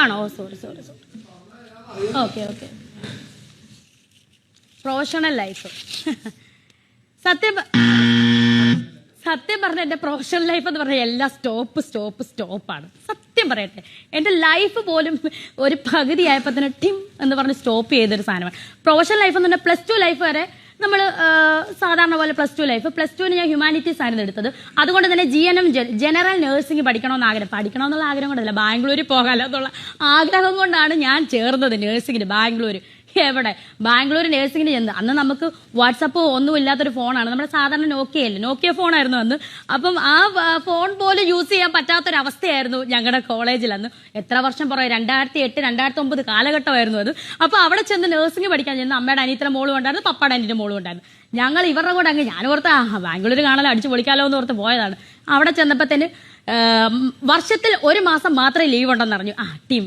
ആണോ? Sorry sorry sorry. Okay okay. Professional life. സത്യം സത്യം പറഞ്ഞ എന്റെ പ്രൊഫഷണൽ ലൈഫ് എന്ന് പറഞ്ഞാൽ എല്ലാം സ്റ്റോപ്പാണ്. സത്യം പറയട്ടെ, എന്റെ ലൈഫ് പോലും ഒരു പകുതി ആയപ്പോ തന്നെ ടിം എന്ന് പറഞ്ഞ് സ്റ്റോപ്പ് ചെയ്തൊരു സാധനമാണ് പ്രൊഫഷണൽ ലൈഫ് എന്ന് പറഞ്ഞാൽ. +2 ലൈഫ് വരെ നമ്മൾ സാധാരണ പോലെ +2 ലൈഫ്. +2 ഞാൻ ഹ്യൂമാനിറ്റീസ് ആയിരുന്നു എടുത്തത്. അതുകൊണ്ട് തന്നെ GNM ജനറൽ നഴ്സിംഗ് പഠിക്കണമെന്നുള്ള ആഗ്രഹം കൊണ്ടല്ല, ബാംഗ്ലൂരിൽ പോകാമല്ലോ എന്നുള്ള ആഗ്രഹം കൊണ്ടാണ് ഞാൻ ചേർന്നത് നഴ്സിംഗിന്. എവിടെ ബാംഗ്ലൂർ നഴ്സിംഗിന് ചെന്ന് അന്ന് നമുക്ക് വാട്സപ്പോ ഒന്നും ഇല്ലാത്തൊരു ഫോണാണ്, നമ്മുടെ സാധാരണ നോക്കിയ ഫോണായിരുന്നു അന്ന്. അപ്പം ആ ഫോൺ പോലും യൂസ് ചെയ്യാൻ പറ്റാത്തൊരവസ്ഥയായിരുന്നു ഞങ്ങളുടെ കോളേജിൽ അന്ന്. എത്ര വർഷം പുറകെ, 2008 2009 കാലഘട്ടമായിരുന്നു അത്. അപ്പൊ അവിടെ ചെന്ന് നഴ്സിംഗ് പഠിക്കാൻ ചെന്ന് അമ്മയുടെ അനിയത്തിയുടെ മോളും ഉണ്ടായിരുന്നു, പപ്പയുടെ അനിയന്റെ മോളും ഉണ്ടായിരുന്നു. ഞങ്ങൾ ഇവരുടെ കൂടെ അങ്ങ് ഞാൻ ഓർത്ത് ബാംഗ്ലൂർ കാണാലോ, അടിച്ചു പൊളിക്കാലോ എന്ന് ഓർത്ത് പോയതാണ്. അവിടെ ചെന്നപ്പോ തന്നെ വർഷത്തിൽ 1 മാസം മാത്രമേ ലീവ് ഉണ്ടെന്ന് അറിഞ്ഞു. ടീം